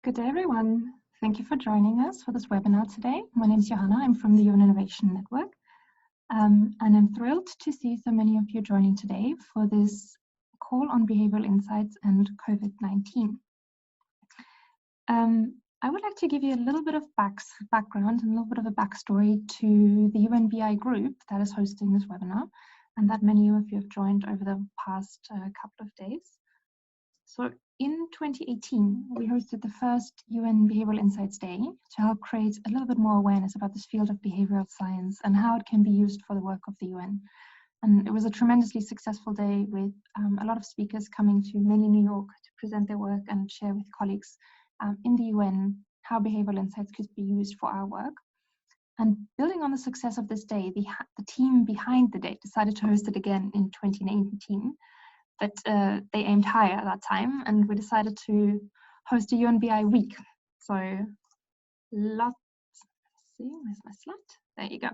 Good day, everyone. Thank you for joining us for this webinar today. My name is Johanna. I'm from the UN Innovation Network. And I'm thrilled to see so many of you joining today for this call on behavioral insights and COVID-19. I would like to give you a little bit of background and a little bit of a backstory to the UNBI group that is hosting this webinar and that many of you have joined over the past couple of days. So in 2018, we hosted the first UN Behavioural Insights Day to help create a little bit more awareness about this field of behavioural science and how it can be used for the work of the UN. And it was a tremendously successful day with a lot of speakers coming to mainly New York to present their work and share with colleagues in the UN how behavioural insights could be used for our work. And building on the success of this day, the team behind the day decided to host it again in 2019. But they aimed higher at that time, and we decided to host a UNBI week. So where's my slide? There you go.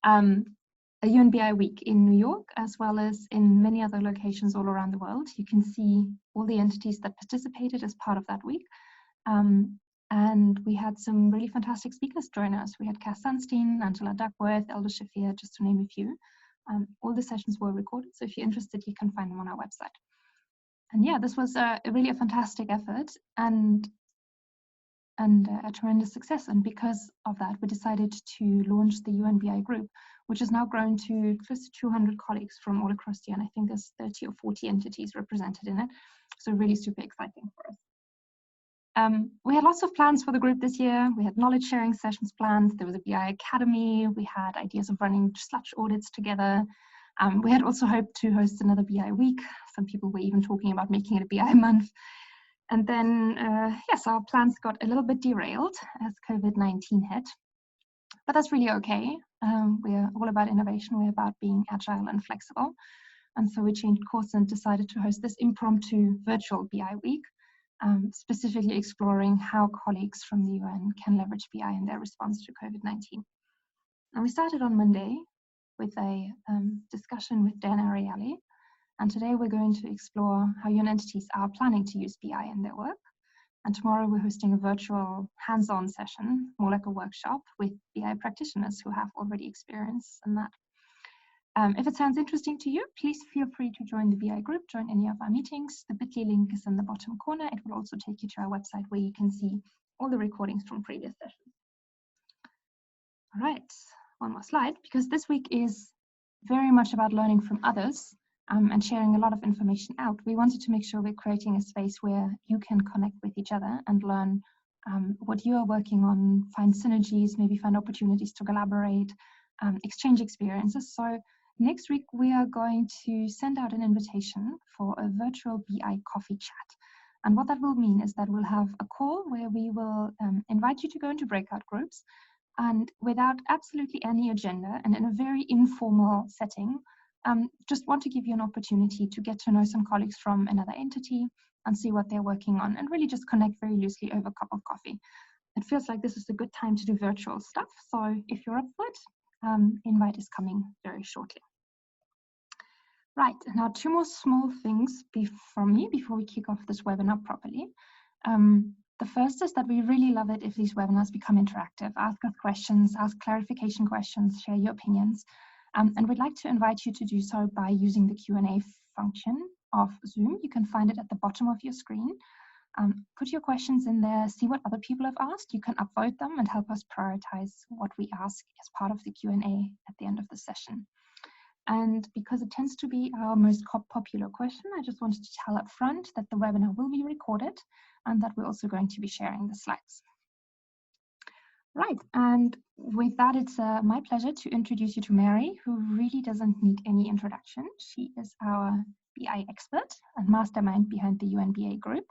A UNBI week in New York, as well as in many other locations all around the world. You can see all the entities that participated as part of that week. And we had some really fantastic speakers join us. We had Cass Sunstein, Angela Duckworth, Elder Shafir, just to name a few. All the sessions were recorded, so if you're interested, you can find them on our website. And yeah, this was really a fantastic effort and a tremendous success. And because of that, we decided to launch the UNBI group, which has now grown to close to 200 colleagues from all across the UN. I think there's 30 or 40 entities represented in it, so really super exciting for us. We had lots of plans for the group this year. We had knowledge sharing sessions planned. There was a BI Academy. We had ideas of running sludge audits together. We had also hoped to host another BI week. Some people were even talking about making it a BI month. And then, yes, our plans got a little bit derailed as COVID-19 hit. But that's really okay. We're all about innovation. We're about being agile and flexible. And so we changed course and decided to host this impromptu virtual BI week. Specifically exploring how colleagues from the UN can leverage BI in their response to COVID-19. And we started on Monday with a discussion with Dan Ariely, and today we're going to explore how UN entities are planning to use BI in their work. And tomorrow we're hosting a virtual hands-on session, more like a workshop, with BI practitioners who have already experience in that. If it sounds interesting to you, please feel free to join the BI group, join any of our meetings. The bit.ly link is in the bottom corner. It will also take you to our website where you can see all the recordings from previous sessions. All right, one more slide, because this week is very much about learning from others and sharing a lot of information out. We wanted to make sure we're creating a space where you can connect with each other and learn what you are working on, find synergies, maybe find opportunities to collaborate, exchange experiences. So next week, we are going to send out an invitation for a virtual BI coffee chat. And what that will mean is that we'll have a call where we will invite you to go into breakout groups, and without absolutely any agenda and in a very informal setting, just want to give you an opportunity to get to know some colleagues from another entity and see what they're working on, and really just connect very loosely over a cup of coffee. It feels like this is a good time to do virtual stuff, so if you're up for it, invite is coming very shortly. Right, now 2 more small things from me before we kick off this webinar properly. The first is that we really love it if these webinars become interactive. Ask us questions, ask clarification questions, share your opinions. And we'd like to invite you to do so by using the Q&A function of Zoom. You can find it at the bottom of your screen. Put your questions in there, see what other people have asked. You can upvote them and help us prioritize what we ask as part of the Q&A at the end of the session. And because it tends to be our most popular question, I just wanted to tell up front that the webinar will be recorded and that we're also going to be sharing the slides. Right, and with that, it's my pleasure to introduce you to Mary, who really doesn't need any introduction. She is our BI expert and mastermind behind the UNBA group.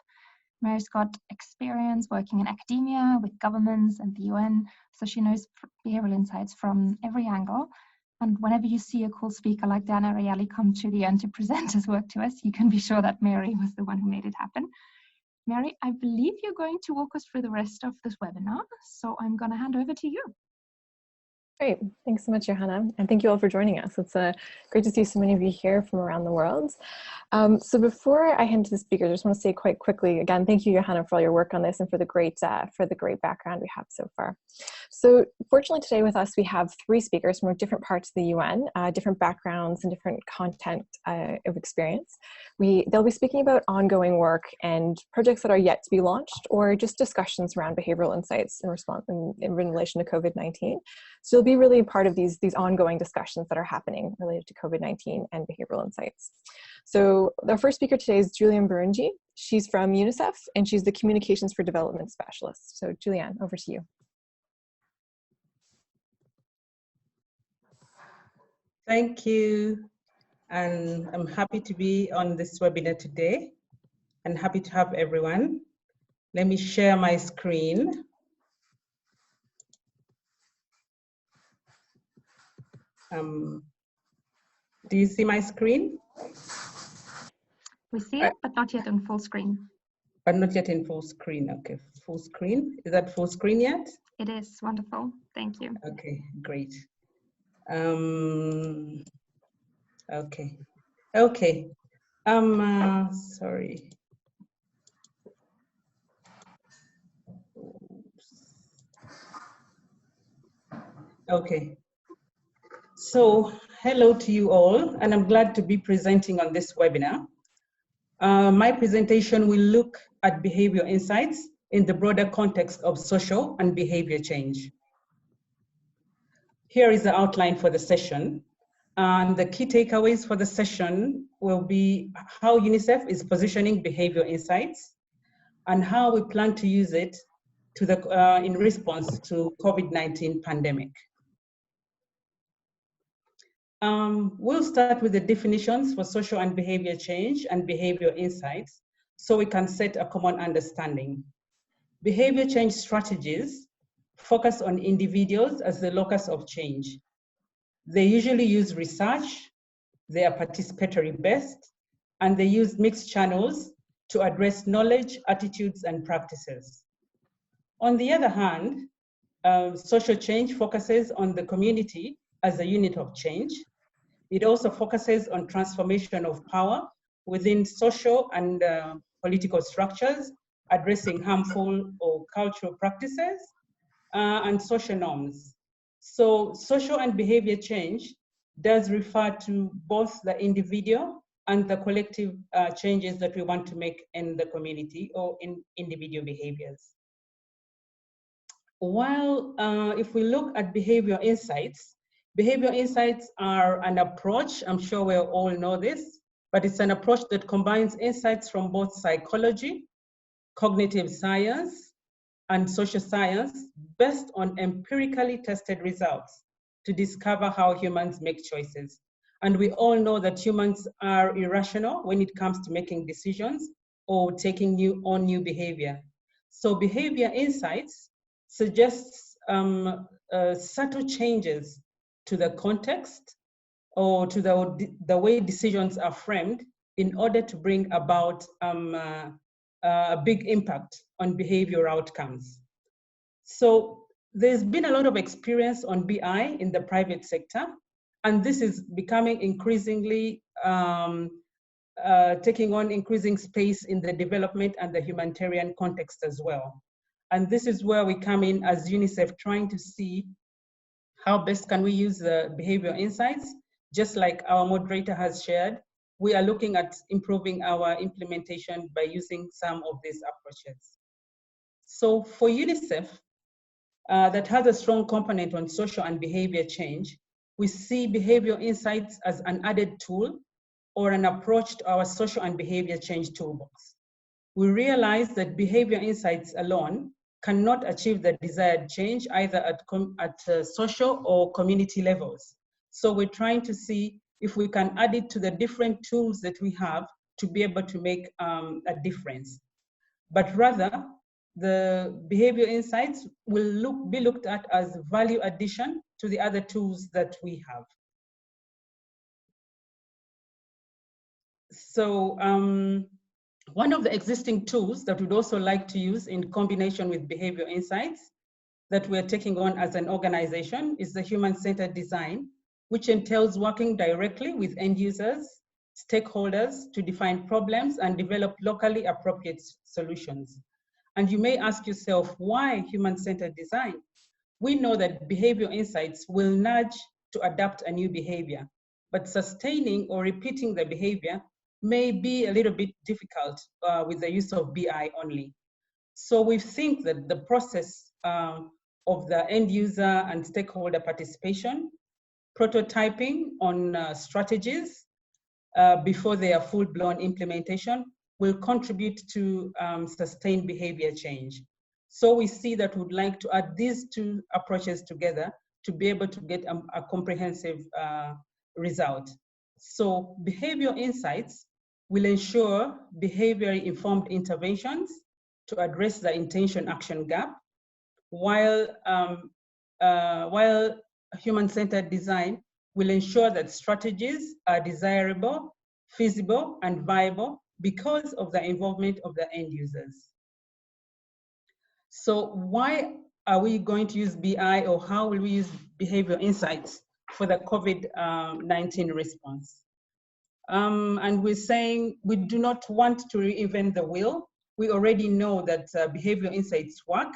Mary's got experience working in academia, with governments and the UN, so she knows behavioral insights from every angle. And whenever you see a cool speaker like Dan Ariely come to the end to present his work to us, you can be sure that Mary was the one who made it happen. Mary, I believe you're going to walk us through the rest of this webinar, so I'm going to hand over to you. Great. Thanks so much, Johanna. And thank you all for joining us. It's great to see so many of you here from around the world. So before I hand to the speakers, I just want to say quite quickly, again, thank you, Johanna, for all your work on this and for the great background we have so far. So fortunately today with us, we have 3 speakers from different parts of the UN, different backgrounds and different content of experience. They'll be speaking about ongoing work and projects that are yet to be launched, or just discussions around behavioral insights in relation to COVID-19. So you'll be really a part of these ongoing discussions that are happening related to COVID-19 and behavioral insights. So our first speaker today is Julianne Burunji. She's from UNICEF and she's the Communications for Development Specialist. So Julianne, over to you. Thank you. And I'm happy to be on this webinar today and happy to have everyone. Let me share my screen. Do you see my screen? We see it, but not yet in full screen. But not yet in full screen. Okay, full screen. Is that full screen yet? It is. Wonderful. Thank you. Okay, great. Okay. Sorry. Okay. So, hello to you all, and I'm glad to be presenting on this webinar. My presentation will look at behavior insights in the broader context of social and behavior change. Here is the outline for the session. And the key takeaways for the session will be how UNICEF is positioning behavior insights and how we plan to use it in response to COVID-19 pandemic. We'll start with the definitions for social and behavior change and behavior insights so we can set a common understanding. Behavior change strategies focus on individuals as the locus of change. They usually use research, they are participatory based, and they use mixed channels to address knowledge, attitudes, and practices. On the other hand, social change focuses on the community as a unit of change. It also focuses on transformation of power within social and political structures, addressing harmful or cultural practices and social norms. So social and behavior change does refer to both the individual and the collective changes that we want to make in the community or in individual behaviors. While if we look at behavioral insights are an approach, I'm sure we all know this, but it's an approach that combines insights from both psychology, cognitive science, and social science based on empirically tested results to discover how humans make choices. And we all know that humans are irrational when it comes to making decisions or taking on new behavior. So behavior insights suggests subtle changes to the context or to the way decisions are framed in order to bring about a big impact on behavioral outcomes. So there's been a lot of experience on BI in the private sector, and this is becoming increasingly, taking on increasing space in the development and the humanitarian context as well. And this is where we come in as UNICEF, trying to see how best can we use the behavioral insights. Just like our moderator has shared, we are looking at improving our implementation by using some of these approaches. So for UNICEF, that has a strong component on social and behavior change, we see behavioral insights as an added tool or an approach to our social and behavior change toolbox. We realize that behavior insights alone cannot achieve the desired change either at social or community levels. So we're trying to see if we can add it to the different tools that we have to be able to make a difference. But rather, the behavior insights will be looked at as value addition to the other tools that we have. So one of the existing tools that we'd also like to use in combination with behavior insights that we're taking on as an organization is the human-centered design, which entails working directly with end users, stakeholders to define problems and develop locally appropriate solutions. And you may ask yourself, why human-centered design? We know that behavioral insights will nudge to adapt a new behavior, but sustaining or repeating the behavior may be a little bit difficult with the use of BI only. So we think that the process of the end user and stakeholder participation, prototyping on strategies before their full-blown implementation will contribute to sustained behavior change. So we see that we'd like to add these two approaches together to be able to get a comprehensive result. So behavioral insights will ensure behaviorally informed interventions to address the intention-action gap, while human-centered design will ensure that strategies are desirable, feasible, and viable because of the involvement of the end users. So why are we going to use BI, or how will we use behavioral insights for the COVID-19 response? And we're saying we do not want to reinvent the wheel. We already know that behavioral insights work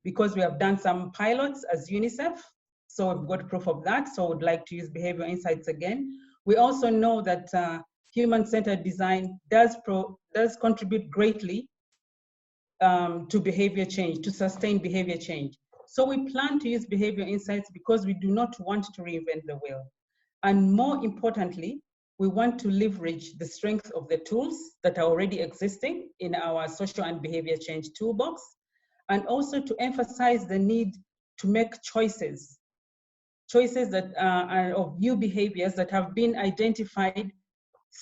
because we have done some pilots as UNICEF. So we've got proof of that. So we'd like to use behavioral insights again. We also know that human-centered design does contribute greatly to behavior change, to sustain behavior change. So we plan to use behavioral insights because we do not want to reinvent the wheel. And more importantly, we want to leverage the strength of the tools that are already existing in our social and behavior change toolbox, and also to emphasize the need to make choices that are of new behaviors that have been identified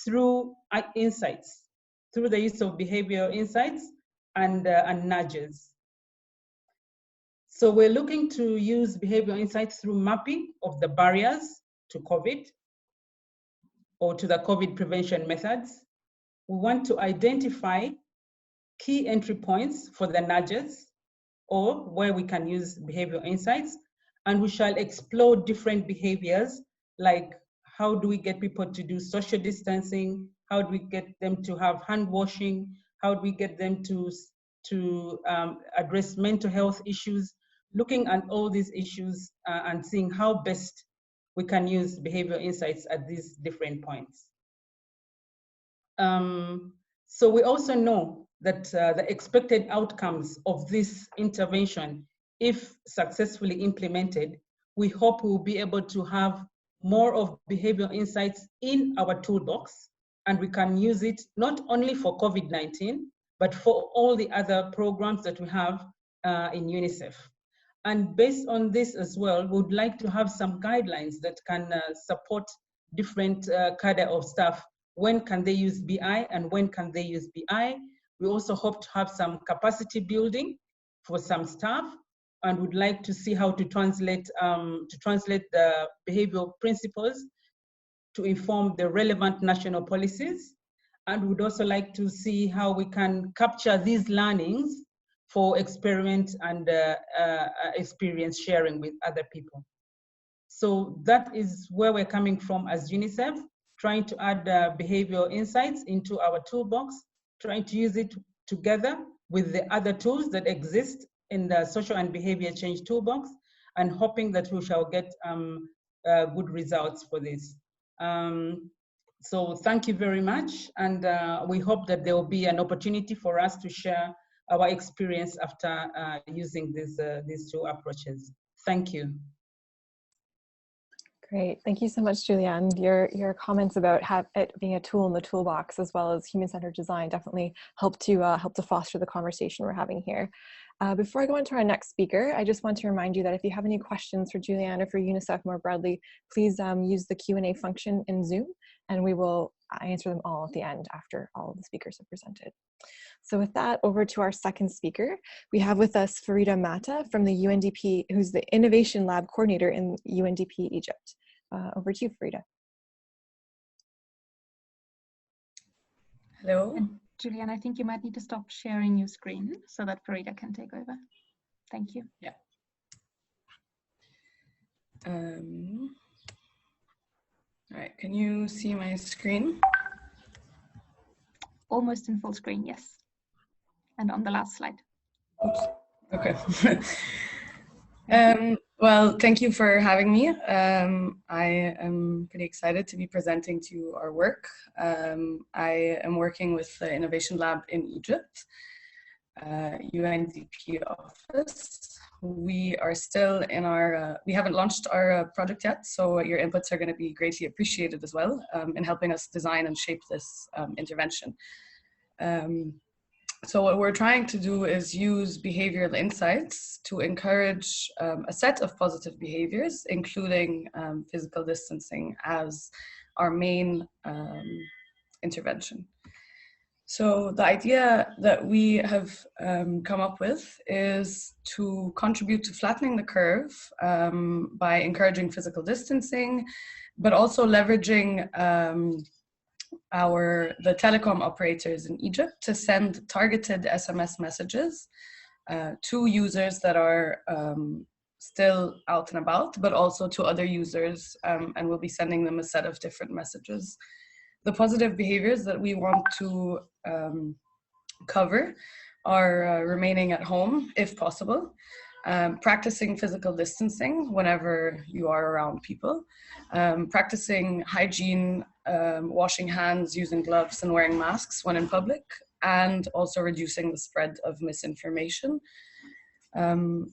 through insights, through the use of behavioral insights and nudges. So we're looking to use behavioral insights through mapping of the barriers to COVID or to the COVID prevention methods. We want to identify key entry points for the nudges, or where we can use behavioral insights, and we shall explore different behaviors, like how do we get people to do social distancing, how do we get them to have hand washing, how do we get them to address mental health issues, looking at all these issues and seeing how best we can use behavioral insights at these different points. So we also know that the expected outcomes of this intervention, if successfully implemented, we hope we'll be able to have more of behavioral insights in our toolbox, and we can use it not only for COVID-19, but for all the other programs that we have in UNICEF. And based on this as well, we would like to have some guidelines that can support different cadre of staff. When can they use BI and when can they use BI? We also hope to have some capacity building for some staff, and would like to see how to translate the behavioral principles to inform the relevant national policies. And would also like to see how we can capture these learnings for experiment and experience sharing with other people. So that is where we're coming from as UNICEF, trying to add behavioral insights into our toolbox, trying to use it together with the other tools that exist in the social and behavior change toolbox, and hoping that we shall get good results for this. So thank you very much, and we hope that there will be an opportunity for us to share our experience after using these two approaches. Thank you. Great, thank you so much, Julianne. Your comments about it being a tool in the toolbox as well as human-centered design definitely help to foster the conversation we're having here. Before I go on to our next speaker, I just want to remind you that if you have any questions for Julianne or for UNICEF more broadly, please use the Q&A function in Zoom, and we will answer them all at the end after all of the speakers have presented. So with that, over to our second speaker. We have with us Farida Mata from the UNDP, who's the Innovation Lab Coordinator in UNDP Egypt. Over to you, Farida. Hello. And Julianne, I think you might need to stop sharing your screen so that Farida can take over. Thank you. Yeah. All right, can you see my screen? Almost in full screen, yes. And on the last slide. Oops. Okay. Well, thank you for having me. I am pretty excited to be presenting to you our work. I am working with the Innovation Lab in Egypt, UNDP office. We are still in our, we haven't launched our project yet, so your inputs are going to be greatly appreciated as well in helping us design and shape this intervention. So what we're trying to do is use behavioral insights to encourage a set of positive behaviors, including physical distancing as our main intervention. So the idea that we have come up with is to contribute to flattening the curve by encouraging physical distancing, but also leveraging the telecom operators in Egypt to send targeted SMS messages to users that are still out and about, but also to other users, and we'll be sending them a set of different messages. The positive behaviors that we want to cover are remaining at home if possible, practicing physical distancing whenever you are around people, practicing hygiene, washing hands, using gloves and wearing masks when in public, and also reducing the spread of misinformation. And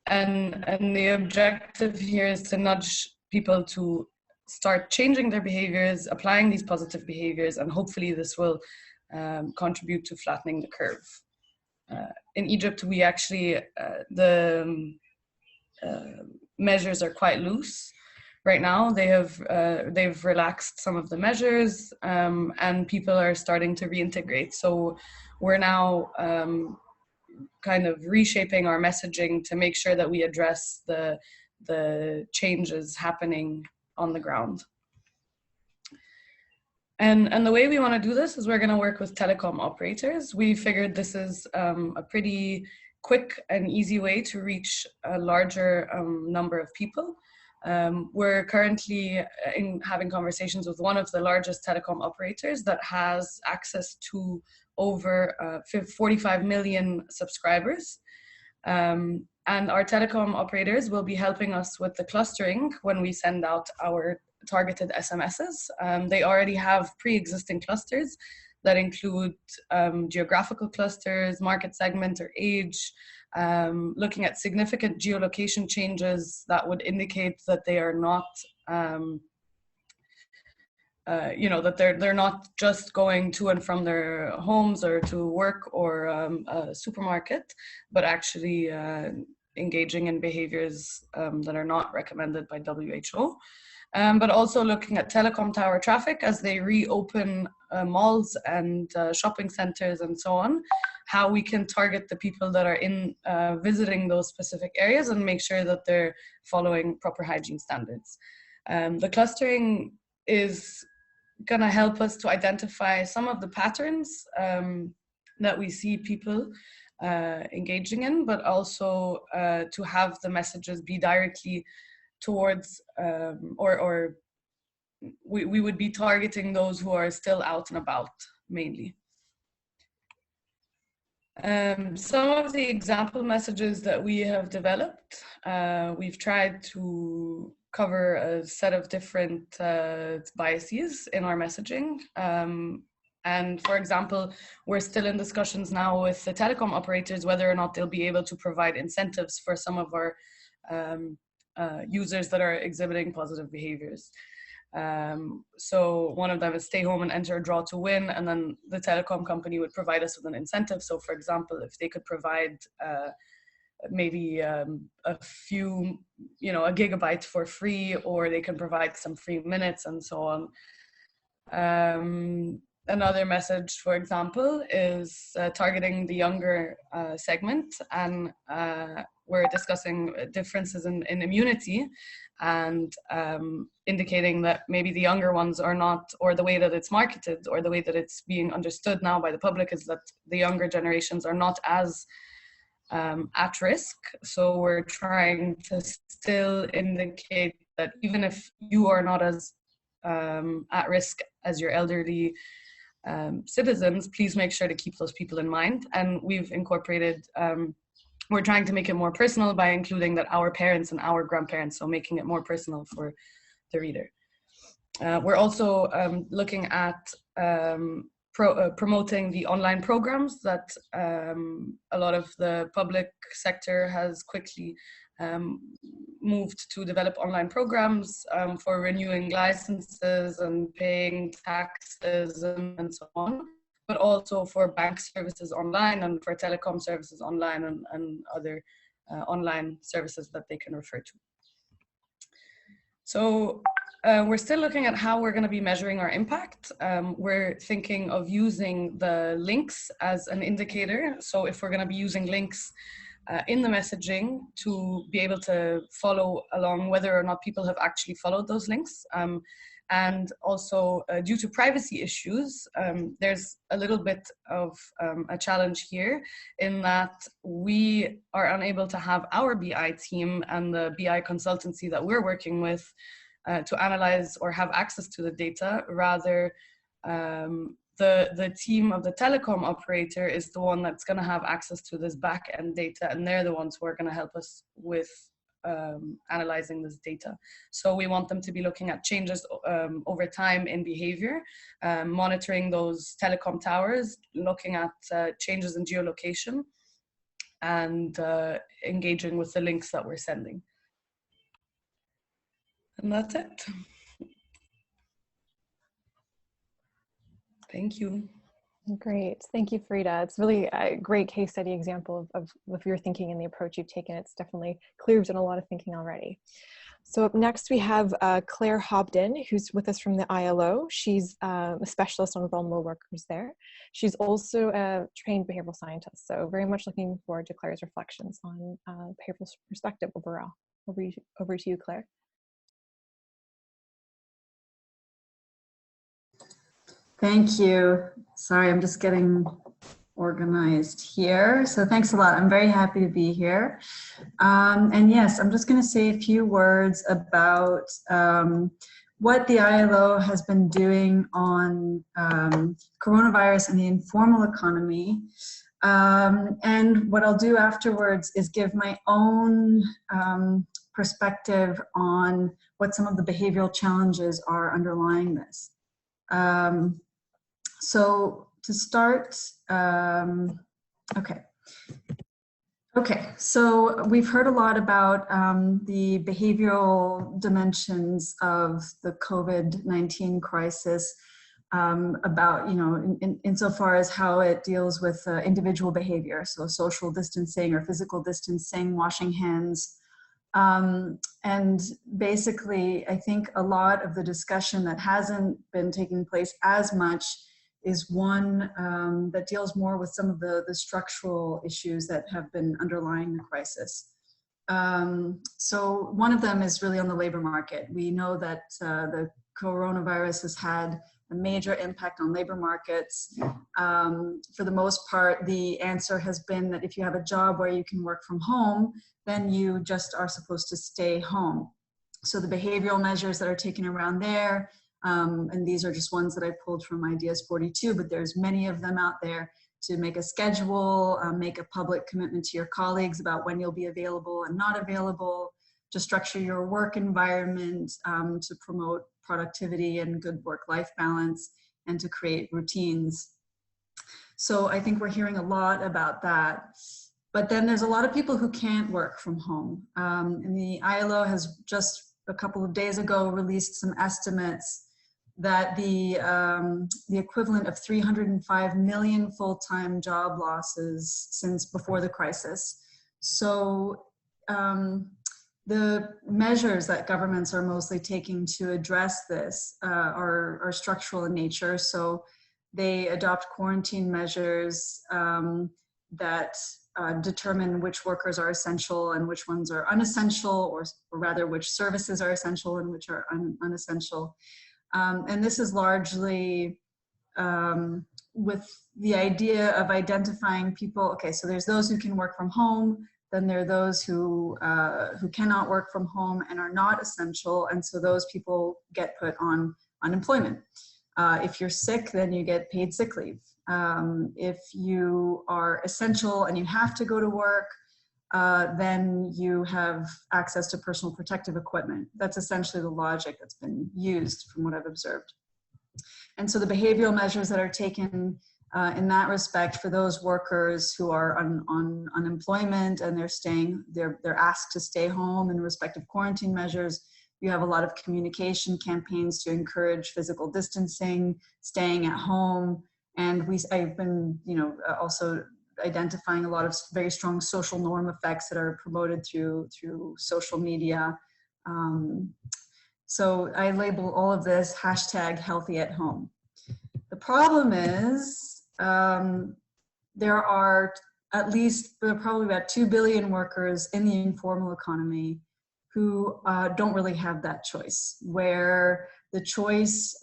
the objective here is to nudge people to start changing their behaviors, applying these positive behaviors, and hopefully this will contribute to flattening the curve. In Egypt, we actually, the measures are quite loose. Right now, they've relaxed some of the measures, and people are starting to reintegrate. So we're now kind of reshaping our messaging to make sure that we address the changes happening on the ground. And the way we want to do this is we're going to work with telecom operators. We figured this is a pretty quick and easy way to reach a larger number of people. We're currently having conversations with one of the largest telecom operators that has access to over 45 million subscribers. And our telecom operators will be helping us with the clustering when we send out our targeted SMSs. They already have pre-existing clusters that include geographical clusters, market segment or age, looking at significant geolocation changes that would indicate that they are not, that they're not just going to and from their homes or to work or a supermarket, but actually engaging in behaviors that are not recommended by WHO. But also looking at telecom tower traffic as they reopen malls and shopping centers and so on, how we can target the people that are in visiting those specific areas and make sure that they're following proper hygiene standards. The clustering is going to help us to identify some of the patterns that we see people engaging in, but also to have the messages be directly towards, or we would be targeting those who are still out and about mainly. Some of the example messages that we have developed, we've tried to cover a set of different biases in our messaging. And for example, we're still in discussions now with the telecom operators whether or not they'll be able to provide incentives for some of our users that are exhibiting positive behaviors. So one of them is stay home and enter a draw to win, and then the telecom company would provide us with an incentive. So for example, if they could provide maybe a few, a gigabyte for free, or they can provide some free minutes and so on. Another message, for example, is targeting the younger segment, and we're discussing differences in immunity and indicating that maybe the younger ones are not, or the way that it's marketed or the way that it's being understood now by the public is that the younger generations are not as at risk. So we're trying to still indicate that even if you are not as at risk as your elderly citizens, please make sure to keep those people in mind. And we've incorporated, we're trying to make it more personal by including that our parents and our grandparents, so making it more personal for the reader. We're also looking at promoting the online programs that a lot of the public sector has quickly moved to develop online programs for renewing licenses and paying taxes and so on, but also for bank services online and for telecom services online and other online services that they can refer to. So we're still looking at how we're going to be measuring our impact. We're thinking of using the links as an indicator. So if we're going to be using links in the messaging to be able to follow along whether or not people have actually followed those links. And also due to privacy issues, there's a little bit of a challenge here in that we are unable to have our BI team and the BI consultancy that we're working with to analyze or have access to the data. Rather, the team of the telecom operator is the one that's going to have access to this back-end data, and they're the ones who are going to help us with analyzing this data. So we want them to be looking at changes over time in behavior, monitoring those telecom towers, looking at changes in geolocation, and engaging with the links that we're sending. And that's it. Thank you. Great. Thank you, Frida. It's really a great case study example of your thinking and the approach you've taken. It's definitely clear you've done a lot of thinking already. So up next we have Claire Hobden, who's with us from the ILO. She's a specialist on vulnerable workers there. She's also a trained behavioral scientist. So very much looking forward to Claire's reflections on behavioral perspective overall. Over to you, Claire. Thank you. Sorry, I'm just getting organized here. So thanks a lot. I'm very happy to be here. And yes, I'm just going to say a few words about what the ILO has been doing on coronavirus and the informal economy. And what I'll do afterwards is give my own perspective on what some of the behavioral challenges are underlying this. So to start, okay, so we've heard a lot about the behavioral dimensions of the COVID-19 crisis, about, insofar as how it deals with individual behavior, so social distancing or physical distancing, washing hands. And basically, I think a lot of the discussion that hasn't been taking place as much is one that deals more with some of the structural issues that have been underlying the crisis. So one of them is really on the labor market. We know that the coronavirus has had a major impact on labor markets. For the most part, the answer has been that if you have a job where you can work from home, then you just are supposed to stay home. So the behavioral measures that are taken around there, and these are just ones that I pulled from Ideas 42, but there's many of them out there, to make a schedule, make a public commitment to your colleagues about when you'll be available and not available, to structure your work environment, to promote productivity and good work-life balance, and to create routines. So I think we're hearing a lot about that. But then there's a lot of people who can't work from home. And the ILO has just a couple of days ago released some estimates that the equivalent of 305 million full-time job losses since before the crisis. So the measures that governments are mostly taking to address this are structural in nature. So they adopt quarantine measures that determine which workers are essential and which ones are unessential, or rather which services are essential and which are unessential. And this is largely with the idea of identifying people. Okay, so there's those who can work from home, then there are those who cannot work from home and are not essential, and so those people get put on unemployment. If you're sick, then you get paid sick leave. If you are essential and you have to go to work, then you have access to personal protective equipment. That's essentially the logic that's been used from what I've observed. And so the behavioral measures that are taken in that respect for those workers who are on unemployment and they're asked to stay home in respective quarantine measures, you have a lot of communication campaigns to encourage physical distancing, staying at home, and I've been, also identifying a lot of very strong social norm effects that are promoted through social media. So I label all of this #HealthyAtHome. The problem is there are probably about 2 billion workers in the informal economy who don't really have that choice, where the choice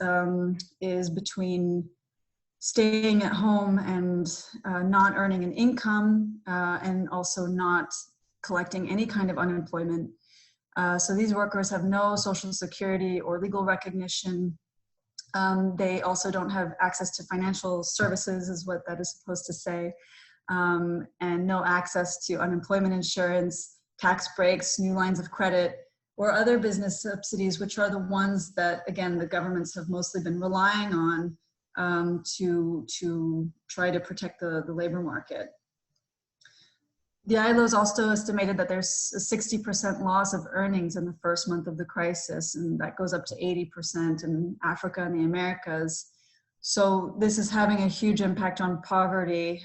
is between staying at home and not earning an income and also not collecting any kind of unemployment. So these workers have no social security or legal recognition. They also don't have access to financial services, is what that is supposed to say, and no access to unemployment insurance, tax breaks, new lines of credit, or other business subsidies, which are the ones that, again, the governments have mostly been relying on to try to protect the labor market. The ILO's also estimated that there's a 60% loss of earnings in the first month of the crisis, and that goes up to 80% in Africa and the Americas. So this is having a huge impact on poverty,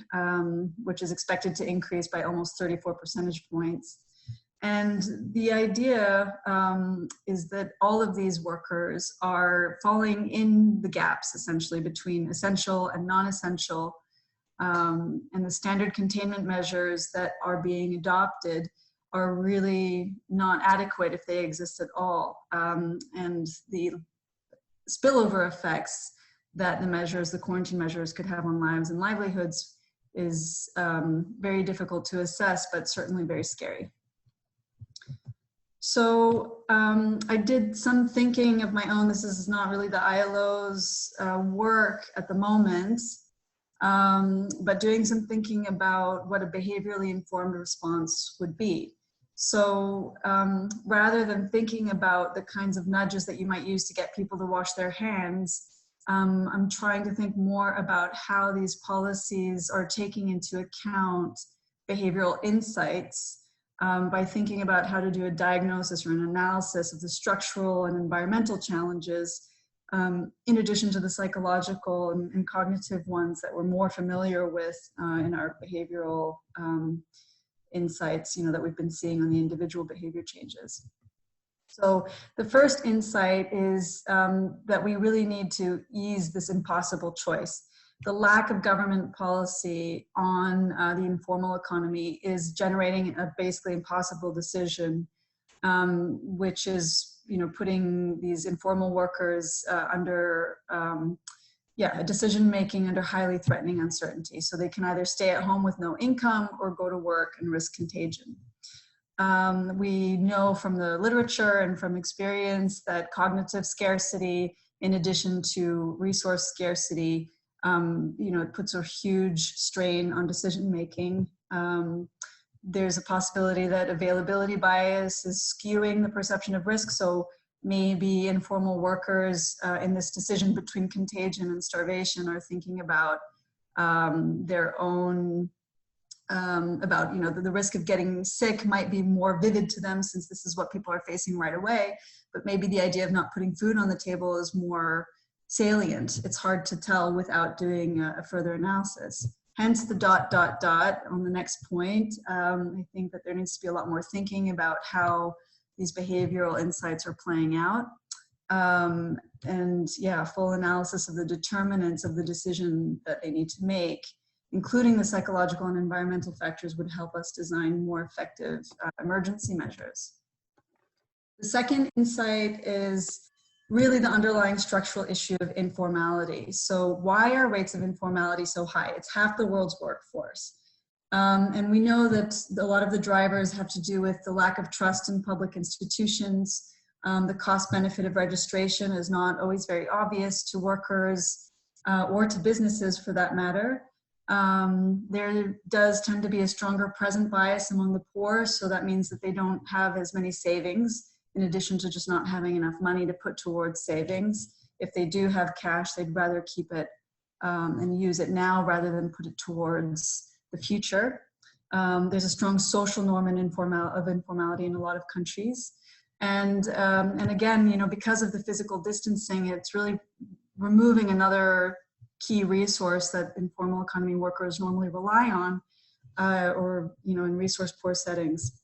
which is expected to increase by almost 34 percentage points. And the idea is that all of these workers are falling in the gaps, essentially, between essential and non-essential. And the standard containment measures that are being adopted are really not adequate if they exist at all. And the spillover effects that the quarantine measures could have on lives and livelihoods is very difficult to assess, but certainly very scary. So I did some thinking of my own. This is not really the ILO's work at the moment, but doing some thinking about what a behaviorally informed response would be. So rather than thinking about the kinds of nudges that you might use to get people to wash their hands, I'm trying to think more about how these policies are taking into account behavioral insights by thinking about how to do a diagnosis or an analysis of the structural and environmental challenges, in addition to the psychological and cognitive ones that we're more familiar with in our behavioral insights, that we've been seeing on the individual behavior changes. So the first insight is that we really need to ease this impossible choice. The lack of government policy on the informal economy is generating a basically impossible decision, which is, putting these informal workers under, a decision-making under highly threatening uncertainty. So they can either stay at home with no income or go to work and risk contagion. We know from the literature and from experience that cognitive scarcity, in addition to resource scarcity, it puts a huge strain on decision-making. There's a possibility that availability bias is skewing the perception of risk. So maybe informal workers in this decision between contagion and starvation are thinking about their own, the risk of getting sick might be more vivid to them since this is what people are facing right away. But maybe the idea of not putting food on the table is more salient. It's hard to tell without doing a further analysis. Hence the ... on the next point. I think that there needs to be a lot more thinking about how these behavioral insights are playing out. And yeah, full analysis of the determinants of the decision that they need to make, including the psychological and environmental factors, would help us design more effective emergency measures. The second insight is really the underlying structural issue of informality. So why are rates of informality so high? It's half the world's workforce. And we know that a lot of the drivers have to do with the lack of trust in public institutions. The cost benefit of registration is not always very obvious to workers or to businesses for that matter. There does tend to be a stronger present bias among the poor, so that means that they don't have as many savings, in addition to just not having enough money to put towards savings. If they do have cash, they'd rather keep it and use it now rather than put it towards the future. There's a strong social norm of informality in a lot of countries. And again, you know, because of the physical distancing, it's really removing another key resource that informal economy workers normally rely on, or, you know, in resource poor settings.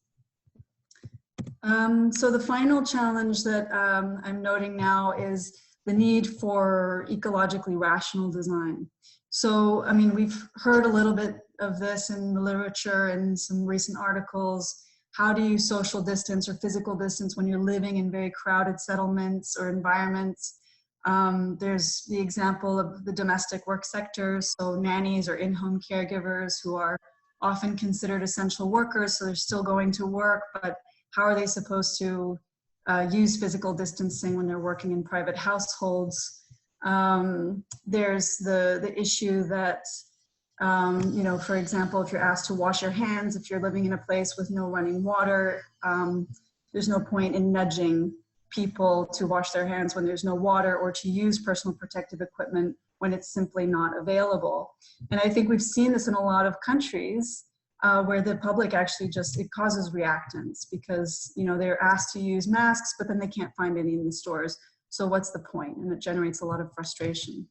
So the final challenge that I'm noting now is the need for ecologically rational design. So, I mean, we've heard a little bit of this in the literature and some recent articles. How do you social distance or physical distance when you're living in very crowded settlements or environments? There's the example of the domestic work sector, so nannies or in-home caregivers who are often considered essential workers, so they're still going to work, but how are they supposed to use physical distancing when they're working in private households? There's the issue that, you know, for example, if you're asked to wash your hands, if you're living in a place with no running water, there's no point in nudging people to wash their hands when there's no water, or to use personal protective equipment when it's simply not available. And I think we've seen this in a lot of countries where the public actually just, it causes reactance because, you know, they're asked to use masks, but then they can't find any in the stores. So what's the point? And it generates a lot of frustration.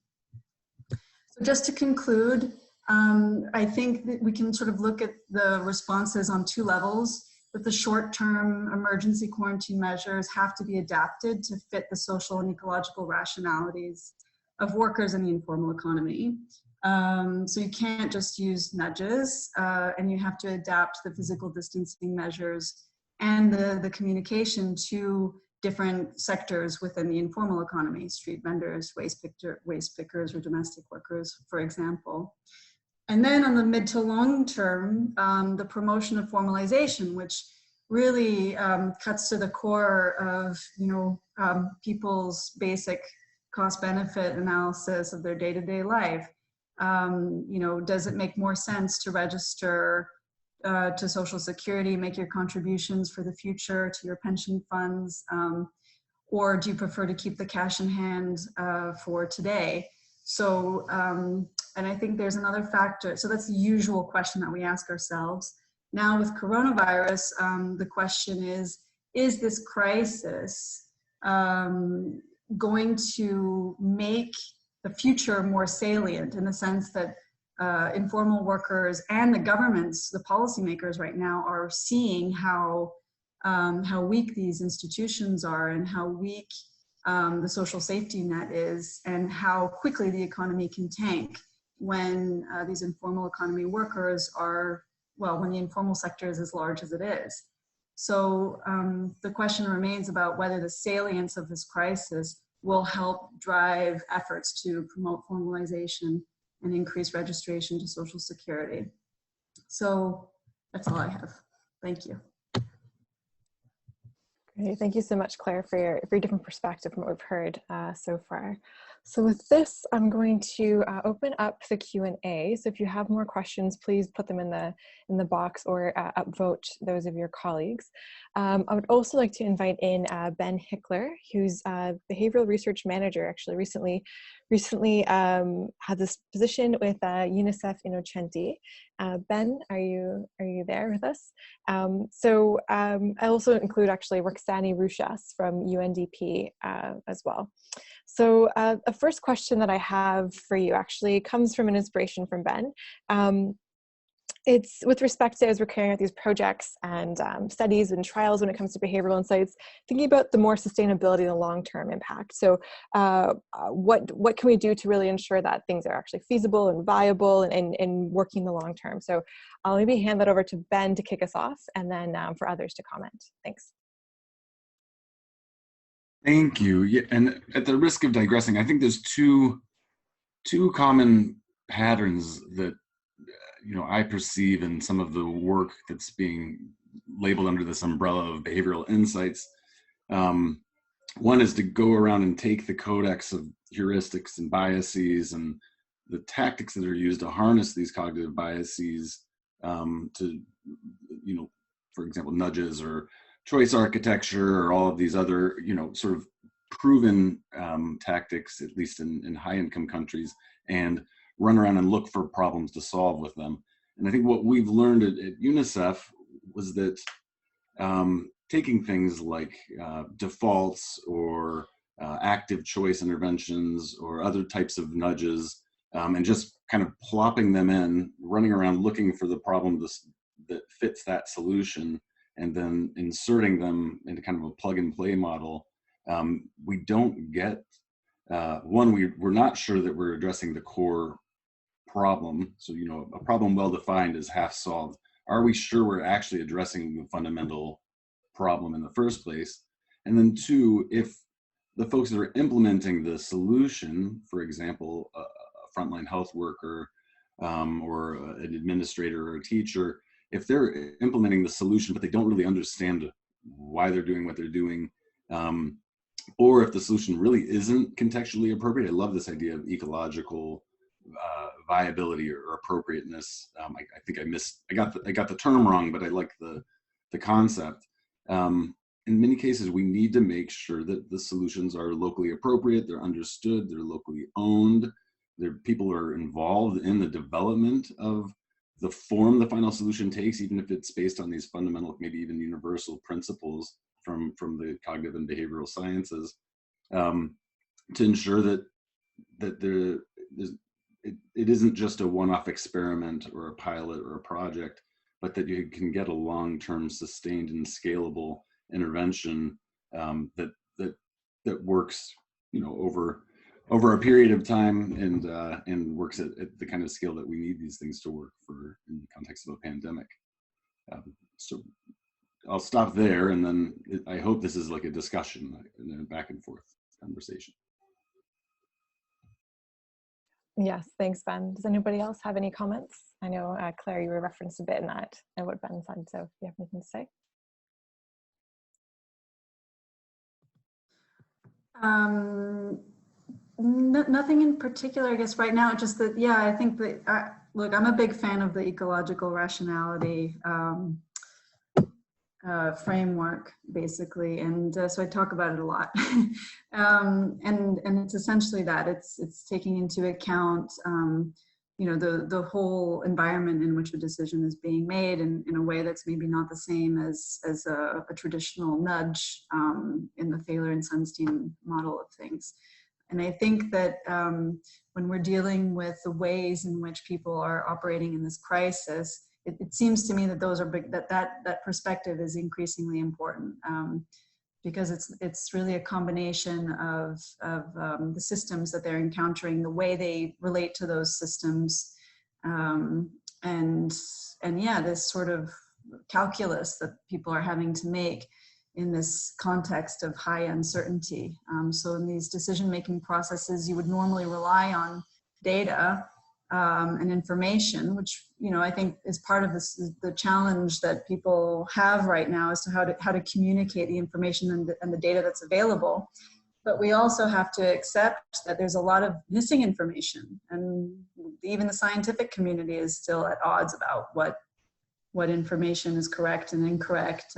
So just to conclude, I think that we can sort of look at the responses on two levels. That the short-term emergency quarantine measures have to be adapted to fit the social and ecological rationalities of workers in the informal economy. So you can't just use nudges, and you have to adapt the physical distancing measures and the communication to different sectors within the informal economy, street vendors, waste pickers, or domestic workers, for example. And then on the mid to long term, the promotion of formalization, which really cuts to the core of, you know, people's basic cost benefit analysis of their day-to-day life. You know, does it make more sense to register to Social Security, make your contributions for the future to your pension funds, or do you prefer to keep the cash in hand for today? So, and I think there's another factor. So that's the usual question that we ask ourselves. Now with coronavirus, the question is this crisis going to make the future more salient, in the sense that informal workers and the governments, the policymakers right now, are seeing how weak these institutions are and how weak the social safety net is, and how quickly the economy can tank when these informal economy workers are, well, when the informal sector is as large as it is. So the question remains about whether the salience of this crisis will help drive efforts to promote formalization and increase registration to Social Security. So that's all I have. Thank you. Great. Thank you so much, Claire, for your different perspective from what we've heard so far. So with this, I'm going to open up the Q&A. So if you have more questions, please put them in the box, or upvote those of your colleagues. I would also like to invite in Ben Hickler, who's a behavioral research manager, actually recently had this position with UNICEF Innocenti. Ben, are you there with us? I also include actually Roxani Ruchas from UNDP as well. So the first question that I have for you actually comes from an inspiration from Ben. It's with respect to, as we're carrying out these projects and studies and trials when it comes to behavioral insights, thinking about the more sustainability and the long-term impact. So what can we do to really ensure that things are actually feasible and viable and working the long term? So I'll maybe hand that over to Ben to kick us off, and then for others to comment. Thanks. Thank you. Yeah, and at the risk of digressing, I think there's two common patterns that I perceive in some of the work that's being labeled under this umbrella of behavioral insights. One is to go around and take the codex of heuristics and biases and the tactics that are used to harness these cognitive biases to, for example, nudges or choice architecture or all of these other, sort of proven tactics, at least in high-income countries, and run around and look for problems to solve with them. And I think what we've learned at UNICEF was that taking things like defaults or active choice interventions or other types of nudges and just kind of plopping them in, running around looking for the problem that fits that solution, and then inserting them into kind of a plug and play model, we don't get, we're not sure that we're addressing the core problem. So, a problem well defined is half solved. Are we sure we're actually addressing the fundamental problem in the first place? And then two, if the folks that are implementing the solution, for example, a frontline health worker or an administrator or a teacher, if they're implementing the solution, but they don't really understand why they're doing what they're doing, or if the solution really isn't contextually appropriate. I love this idea of ecological viability or appropriateness. I think I got the term wrong, but I like the concept. In many cases, we need to make sure that the solutions are locally appropriate, they're understood, they're locally owned, people are involved in the development of the form the final solution takes, even if it's based on these fundamental, maybe even universal principles from the cognitive and behavioral sciences, to ensure that it isn't just a one-off experiment or a pilot or a project, but that you can get a long-term sustained and scalable intervention that works, over a period of time and works at the kind of scale that we need these things to work for in the context of a pandemic. So I'll stop there, and then I hope this is like a discussion and a back and forth conversation. Yes, thanks, Ben. Does anybody else have any comments? I know, Claire, you were referenced a bit in that and what Ben said, so if you have anything to say. Nothing in particular, I guess, right now. Just that, yeah, I think that, look, I'm a big fan of the ecological rationality framework, basically, and so I talk about it a lot. And it's essentially that it's taking into account the whole environment in which a decision is being made in a way that's maybe not the same as a traditional nudge in the Thaler and Sunstein model of things. And I think that when we're dealing with the ways in which people are operating in this crisis, it seems to me that those are big, that perspective is increasingly important, because it's really a combination of the systems that they're encountering, the way they relate to those systems, and yeah, this sort of calculus that people are having to make in this context of high uncertainty. So in these decision-making processes, you would normally rely on data and information, which I think is part of the challenge that people have right now as to how to communicate the information and the data that's available. But we also have to accept that there's a lot of missing information, and even the scientific community is still at odds about what information is correct and incorrect.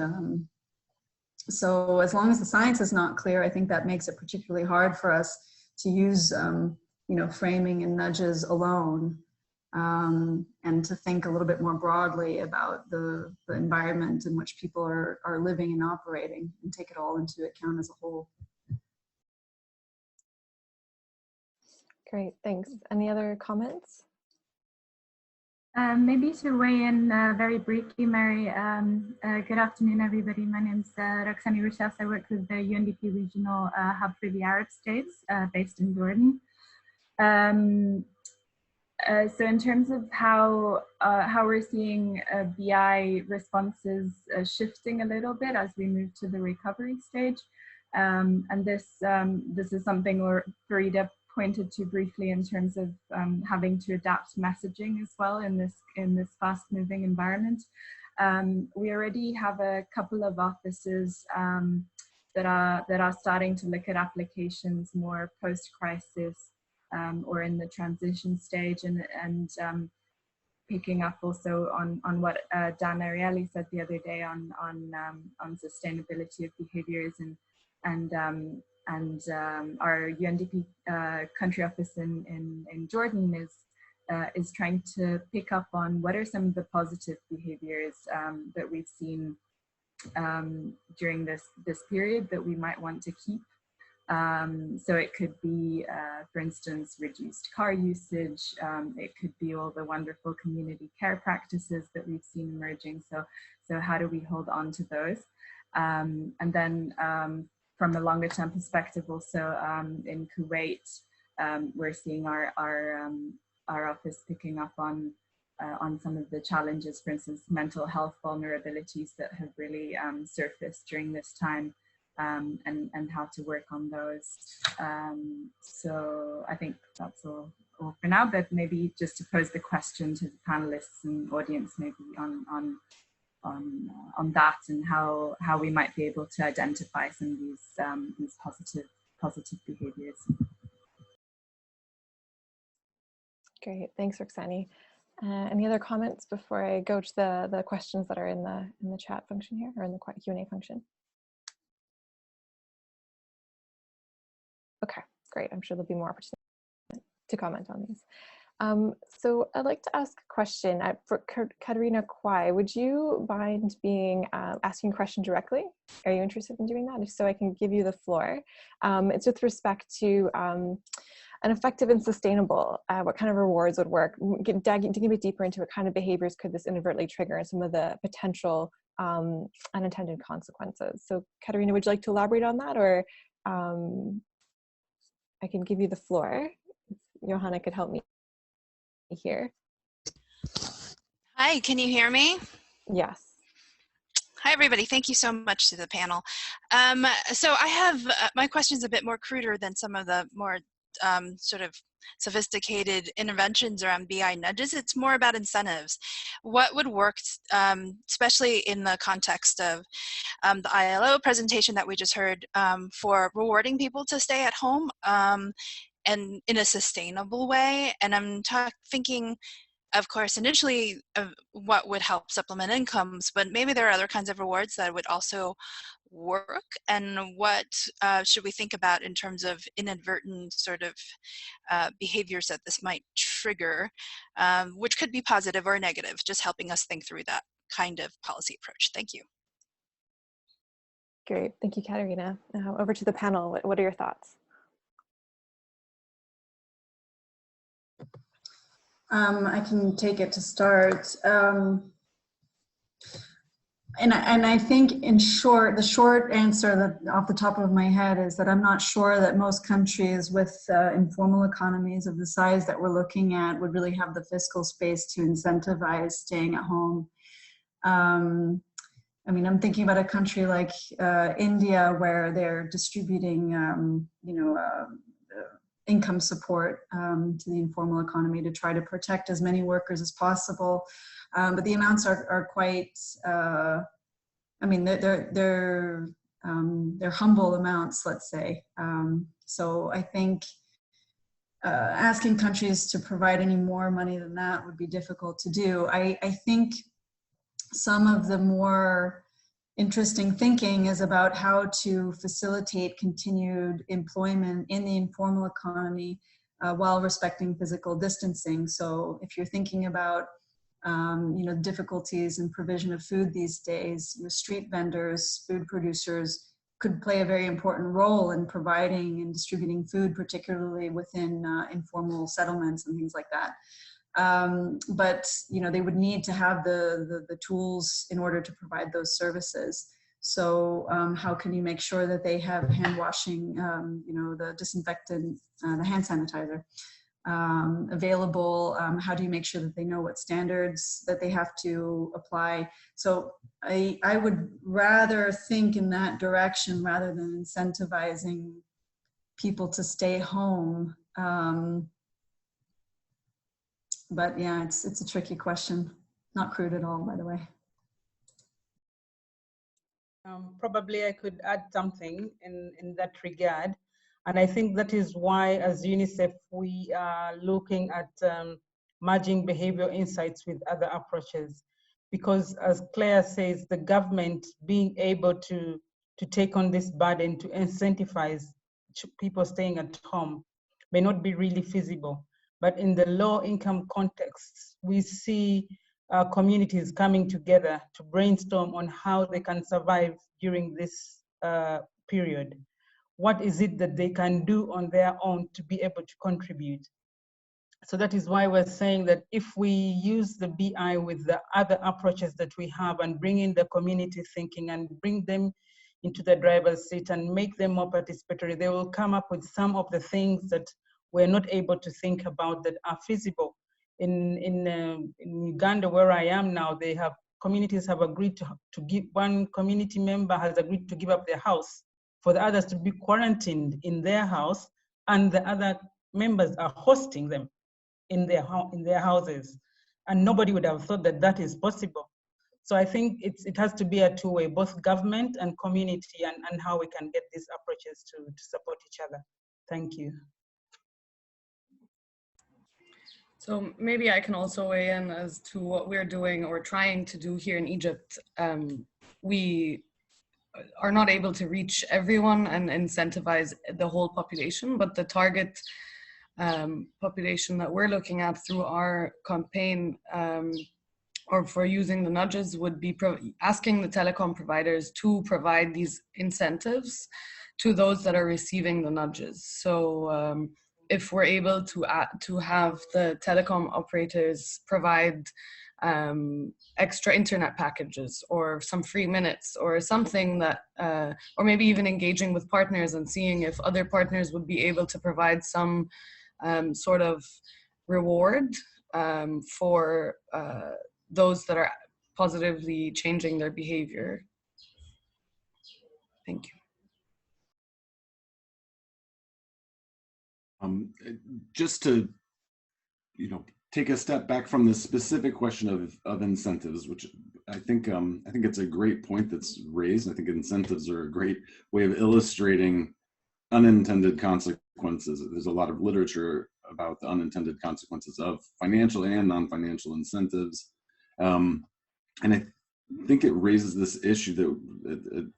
So as long as the science is not clear, I think that makes it particularly hard for us to use framing and nudges alone, and to think a little bit more broadly about the environment in which people are living and operating, and take it all into account as a whole. Great, thanks. Any other comments? Maybe to weigh in very briefly, Mary. Good afternoon, everybody. My name's Roxani Rochas. I work with the UNDP Regional Hub for the Arab States, based in Jordan. So in terms of how we're seeing BI responses shifting a little bit as we move to the recovery stage, And this is something Farida pointed to briefly in terms of having to adapt messaging as well in this fast-moving environment. We already have a couple of offices that are starting to look at applications more post-crisis or in the transition stage, and picking up also on what Dan Ariely said the other day on sustainability of behaviours, and our UNDP country office in Jordan is trying to pick up on what are some of the positive behaviours that we've seen during this period that we might want to keep. So it could be, for instance, reduced car usage. It could be all the wonderful community care practices that we've seen emerging. So how do we hold on to those? And then from a longer term perspective, also in Kuwait, we're seeing our office picking up on some of the challenges, for instance, mental health vulnerabilities that have really surfaced during this time. And how to work on those. So I think that's all for now, but maybe just to pose the question to the panelists and audience, maybe on that, and how we might be able to identify some of these positive behaviors. Great, thanks, Roxani. Any other comments before I go to the questions that are in the chat function here, or in the Q&A function? Okay, great. I'm sure there'll be more opportunity to comment on these. So I'd like to ask a question for Katerina Kwai. Would you mind asking a question directly? Are you interested in doing that? If so, I can give you the floor. It's with respect to an effective and sustainable, what kind of rewards would work? Digging a bit deeper into what kind of behaviors could this inadvertently trigger and some of the potential unintended consequences. So Katerina, would you like to elaborate on that, or I can give you the floor. Johanna could help me here. Hi, can you hear me? Yes. Hi, everybody. Thank you so much to the panel. So I have, my question's a bit more cruder than some of the more sort of sophisticated interventions around BI nudges. It's more about incentives. What would work, especially in the context of the ILO presentation that we just heard, for rewarding people to stay at home and in a sustainable way? And I'm thinking, of course, initially of what would help supplement incomes, but maybe there are other kinds of rewards that would also work. And what should we think about in terms of inadvertent sort of behaviors that this might trigger, which could be positive or negative, just helping us think through that kind of policy approach. Thank you. Great, thank you, Katerina. Over to the panel, what are your thoughts? I can take it to start. And I think, in short, the short answer that off the top of my head is that I'm not sure that most countries with informal economies of the size that we're looking at would really have the fiscal space to incentivize staying at home. I mean, I'm thinking about a country like India, where they're distributing, income support to the informal economy to try to protect as many workers as possible. But the amounts are quite, I mean, they're humble amounts, let's say. So I think asking countries to provide any more money than that would be difficult to do. I think some of the more interesting thinking is about how to facilitate continued employment in the informal economy while respecting physical distancing. So if you're thinking about difficulties in provision of food these days, street vendors, food producers could play a very important role in providing and distributing food, particularly within informal settlements and things like that. But they would need to have the tools in order to provide those services. So how can you make sure that they have hand washing, the disinfectant, the hand sanitizer? available? How do you make sure that they know what standards that they have to apply? So I would rather think in that direction rather than incentivizing people to stay home. But yeah, it's a tricky question. Not crude at all, by the way. Probably I could add something in that regard. And I think that is why, as UNICEF, we are looking at merging behavioral insights with other approaches. Because as Claire says, the government being able to take on this burden to incentivize people staying at home may not be really feasible. But in the low income context, we see communities coming together to brainstorm on how they can survive during this period. What is it that they can do on their own to be able to contribute? So that is why we're saying that if we use the BI with the other approaches that we have and bring in the community thinking and bring them into the driver's seat and make them more participatory, they will come up with some of the things that we're not able to think about that are feasible. In Uganda, where I am now, communities have agreed to give, one community member has agreed to give up their house for the others to be quarantined in their house, and the other members are hosting them in their houses. And nobody would have thought that that is possible. So I think it has to be a two-way, both government and community, and how we can get these approaches to support each other. Thank you. So maybe I can also weigh in as to what we're doing or trying to do here in Egypt. We are not able to reach everyone and incentivize the whole population, but the target population that we're looking at through our campaign or for using the nudges would be asking the telecom providers to provide these incentives to those that are receiving the nudges. So if we're able to have the telecom operators provide extra internet packages or some free minutes or something that, or maybe even engaging with partners and seeing if other partners would be able to provide some sort of reward for those that are positively changing their behavior. Thank you. Just to, take a step back from the specific question of incentives, which I think it's a great point that's raised. I think incentives are a great way of illustrating unintended consequences. There's a lot of literature about the unintended consequences of financial and non-financial incentives. And I think it raises this issue that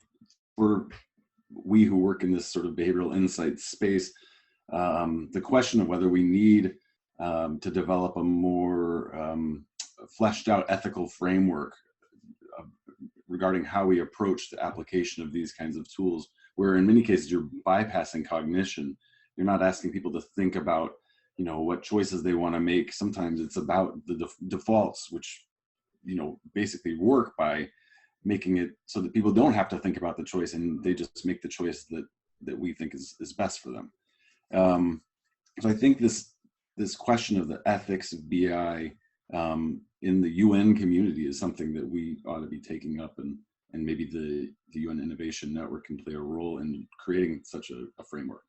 we who work in this sort of behavioral insights space, the question of whether we need to develop a more fleshed out ethical framework regarding how we approach the application of these kinds of tools, where in many cases you're bypassing cognition. You're not asking people to think about, what choices they want to make. Sometimes it's about the defaults, which, basically work by making it so that people don't have to think about the choice and they just make the choice that we think is best for them. So I think this question of the ethics of BI in the UN community is something that we ought to be taking up, and maybe the UN Innovation Network can play a role in creating such a framework.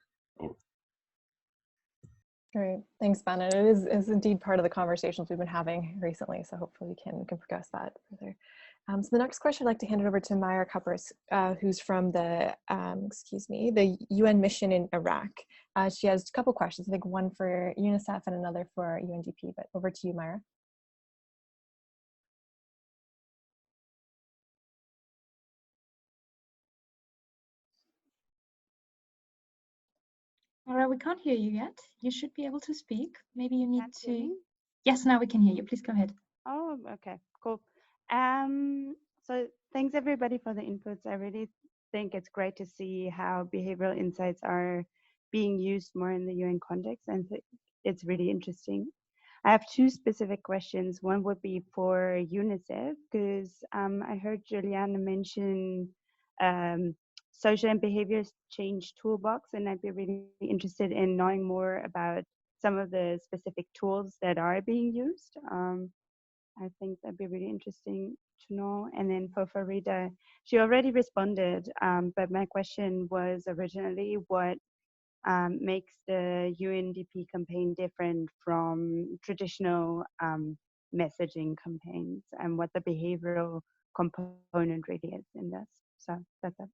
Great, thanks, Ben. And it is indeed part of the conversations we've been having recently, so hopefully we can progress that further. So the next question, I'd like to hand it over to Maya Kuppers, who's from the UN mission in Iraq. She has a couple questions, I think one for UNICEF and another for UNDP, but over to you, Myra. Myra, we can't hear you yet. You should be able to speak. Maybe you need to... Yes, now we can hear you. Please go ahead. Oh, okay, cool. So thanks everybody for the inputs. I really think it's great to see how behavioral insights are being used more in the UN context, and it's really interesting. I have two specific questions. One would be for UNICEF, because I heard Juliana mention social and behaviors change toolbox, and I'd be really interested in knowing more about some of the specific tools that are being used. I think that'd be really interesting to know. And then for Farida, she already responded, but my question was originally what makes the UNDP campaign different from traditional messaging campaigns, and what the behavioral component really is in this. So that's it.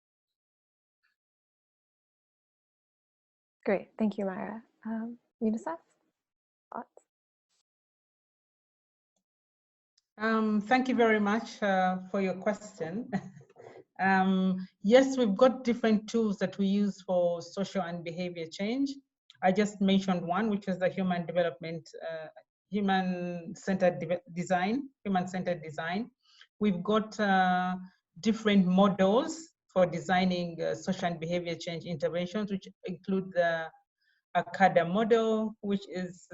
Great, thank you, Myra. UNICEF, thoughts? Thank you very much for your question. Yes, we've got different tools that we use for social and behavior change. I just mentioned one, which is the human-centered design. We've got different models for designing social and behavior change interventions, which include the ACADA model, which is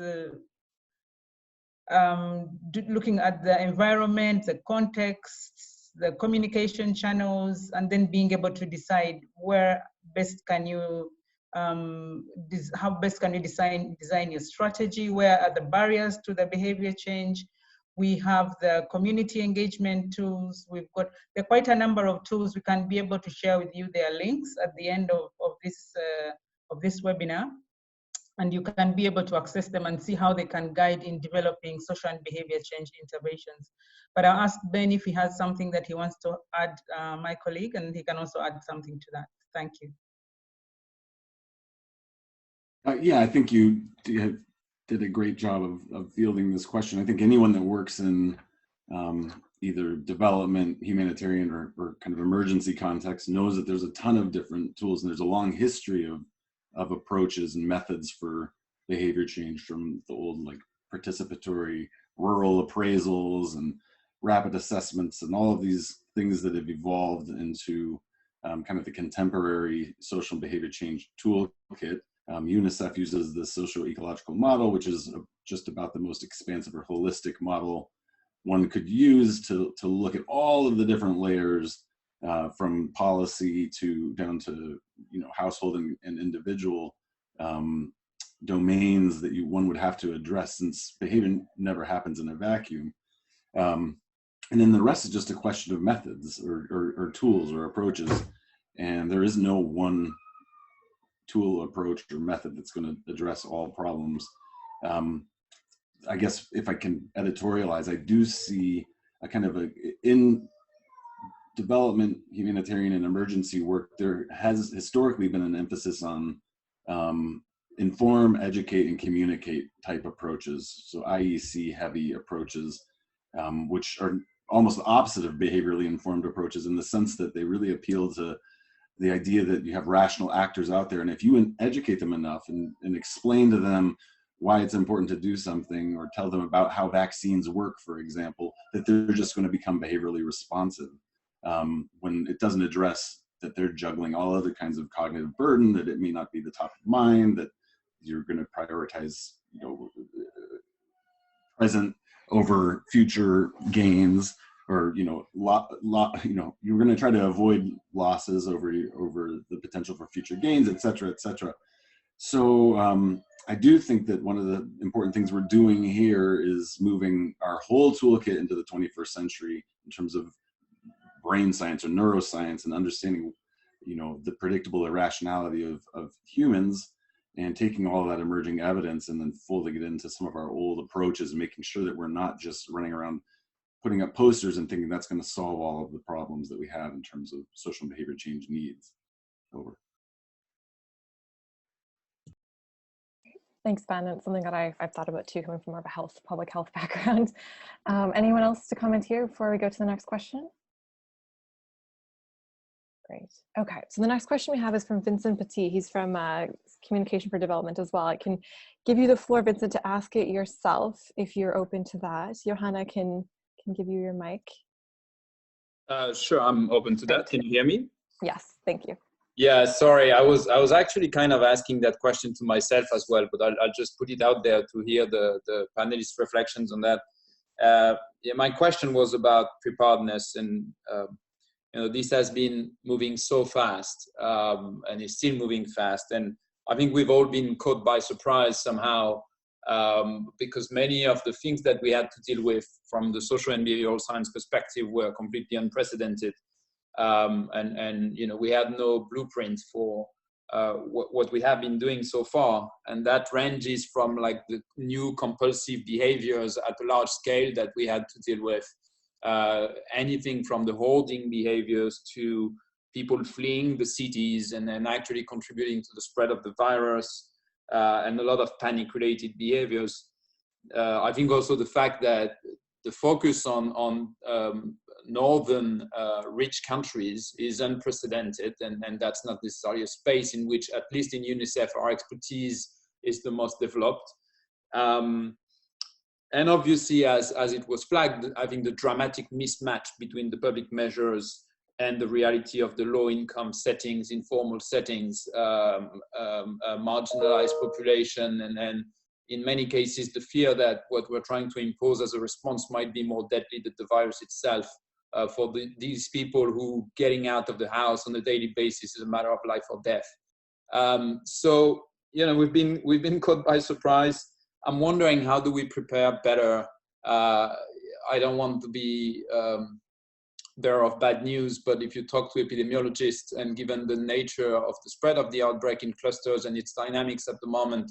looking at the environment, the context, the communication channels, and then being able to decide where best can you, how best can you design your strategy, where are the barriers to the behavior change. We have the community engagement tools. There are quite a number of tools. We can be able to share with you their links at the end of this webinar. And you can be able to access them and see how they can guide in developing social and behavior change interventions. But I'll ask Ben if he has something that he wants to add, my colleague, and he can also add something to that. Thank you. Yeah, I think you did a great job of fielding this question. I think anyone that works in either development, humanitarian, or kind of emergency context knows that there's a ton of different tools, and there's a long history of approaches and methods for behavior change, from the old like participatory rural appraisals and rapid assessments and all of these things that have evolved into kind of the contemporary social behavior change toolkit. UNICEF uses the socio-ecological model, which is just about the most expansive or holistic model one could use to look at all of the different layers from policy down to household and individual domains that one would have to address, since behavior never happens in a vacuum. And then the rest is just a question of methods or tools or approaches, and there is no one tool, approach, or method that's going to address all problems. I guess if I can editorialize, I do see a kind of in development, humanitarian, and emergency work, there has historically been an emphasis on inform, educate, and communicate type approaches. So IEC heavy approaches, which are almost the opposite of behaviorally informed approaches, in the sense that they really appeal to the idea that you have rational actors out there, and if you educate them enough and explain to them why it's important to do something, or tell them about how vaccines work, for example, that they're just going to become behaviorally responsive. When it doesn't address that they're juggling all other kinds of cognitive burden, that it may not be the top of mind, that you're going to prioritize, present over future gains, or you're going to try to avoid losses over the potential for future gains, et cetera, et cetera. So I do think that one of the important things we're doing here is moving our whole toolkit into the 21st century in terms of brain science or neuroscience, and understanding, the predictable irrationality of humans, and taking all of that emerging evidence and then folding it into some of our old approaches, and making sure that we're not just running around putting up posters and thinking that's going to solve all of the problems that we have in terms of social and behavior change needs. Over. Thanks, Ben. It's something that I've thought about too, coming from more of a public health background. Anyone else to comment here before we go to the next question? Great. Okay, so the next question we have is from Vincent Petit. He's from Communication for Development as well. I can give you the floor, Vincent, to ask it yourself if you're open to that. Johanna can give you your mic. Sure, I'm open to that. Can you hear me? Yes, thank you. Yeah, sorry, I was actually kind of asking that question to myself as well, but I'll just put it out there to hear the panelists' reflections on that. Yeah, my question was about preparedness, and this has been moving so fast, and it's still moving fast, and I think we've all been caught by surprise somehow because many of the things that we had to deal with from the social and behavioral science perspective were completely unprecedented. And you know, we had no blueprint for what we have been doing so far. And that ranges from like the new compulsive behaviors at a large scale that we had to deal with, anything from the hoarding behaviors to people fleeing the cities and then actually contributing to the spread of the virus, and a lot of panic-related behaviors. I think also the fact that the focus on northern rich countries is unprecedented, and that's not necessarily a space in which, at least in UNICEF, our expertise is the most developed. And obviously, as it was flagged, I think the dramatic mismatch between the public measures and the reality of the low-income settings, informal settings, marginalized population, and in many cases, the fear that what we're trying to impose as a response might be more deadly than the virus itself, for these people who getting out of the house on a daily basis is a matter of life or death. So, you know, we've been caught by surprise. I'm wondering, how do we prepare better? I don't want to be bearer of bad news, but if you talk to epidemiologists, and given the nature of the spread of the outbreak in clusters and its dynamics at the moment,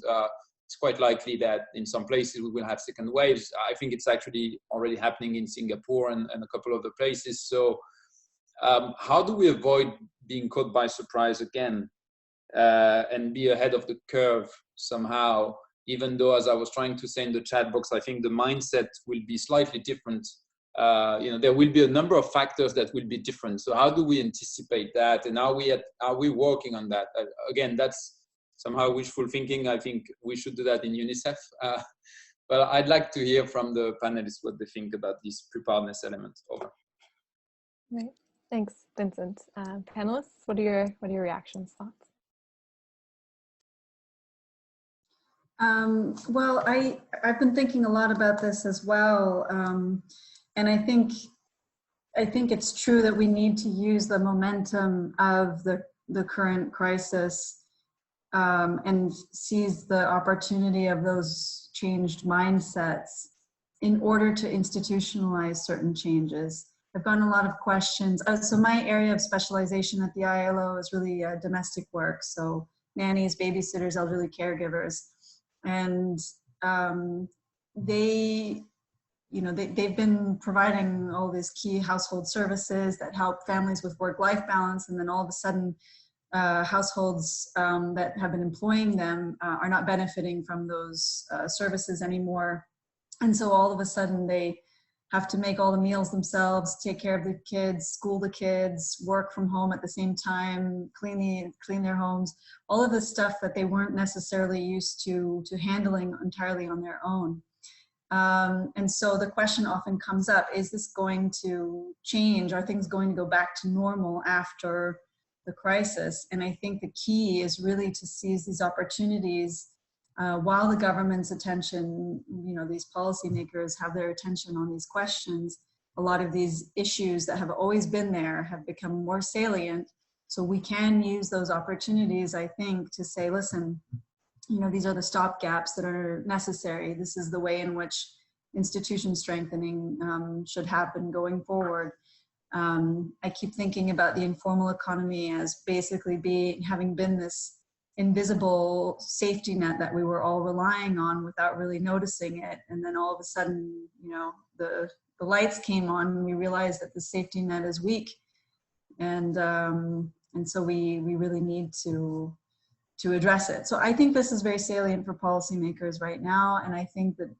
it's quite likely that in some places we will have second waves. I think it's actually already happening in Singapore and a couple of other places. So how do we avoid being caught by surprise again, and be ahead of the curve somehow, even though, as I was trying to say in the chat box, I think the mindset will be slightly different. You know, there will be a number of factors that will be different. So how do we anticipate that? And are we working on that? Again, that's somehow wishful thinking. I think we should do that in UNICEF. But I'd like to hear from the panelists what they think about this preparedness element. Over. Right. Thanks, Vincent. Panelists, what are your reactions, thoughts? Well, I've been thinking a lot about this as well, and I think it's true that we need to use the momentum of the current crisis, and seize the opportunity of those changed mindsets in order to institutionalize certain changes. I've gotten a lot of questions. So my area of specialization at the ILO is really domestic work, so nannies, babysitters, elderly caregivers. And they've been providing all these key household services that help families with work-life balance, and then all of a sudden households that have been employing them are not benefiting from those services anymore. And so all of a sudden they have to make all the meals themselves, take care of the kids, school the kids, work from home at the same time, clean their homes, all of the stuff that they weren't necessarily used to handling entirely on their own. And so the question often comes up, is this going to change? Are things going to go back to normal after the crisis? And I think the key is really to seize these opportunities while the government's attention, these policymakers have their attention on these questions. A lot of these issues that have always been there have become more salient. So we can use those opportunities, I think, to say, listen, these are the stopgaps that are necessary. This is the way in which institution strengthening should happen going forward. I keep thinking about the informal economy as basically having been this invisible safety net that we were all relying on without really noticing it. And then all of a sudden, the lights came on and we realized that the safety net is weak. And so we really need to address it. So I think this is very salient for policymakers right now. And I think that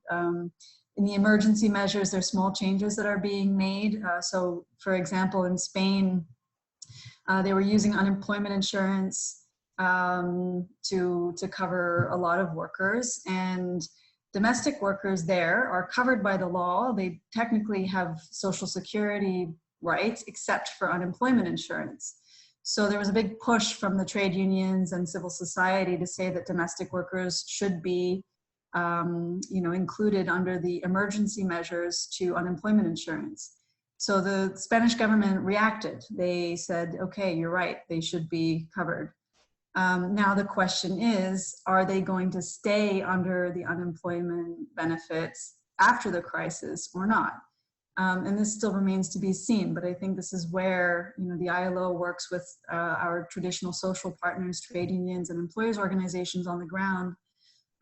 in the emergency measures, there's small changes that are being made. So for example, in Spain, they were using unemployment insurance to cover a lot of workers, and domestic workers there are covered by the law. They technically have Social Security rights except for unemployment insurance. So there was a big push from the trade unions and civil society to say that domestic workers should be included under the emergency measures to unemployment insurance. So the Spanish government reacted. They said, okay, you're right, they should be covered. Now the question is, are they going to stay under the unemployment benefits after the crisis or not? And this still remains to be seen, but I think this is where, you know, the ILO works with our traditional social partners, trade unions and employers organizations on the ground.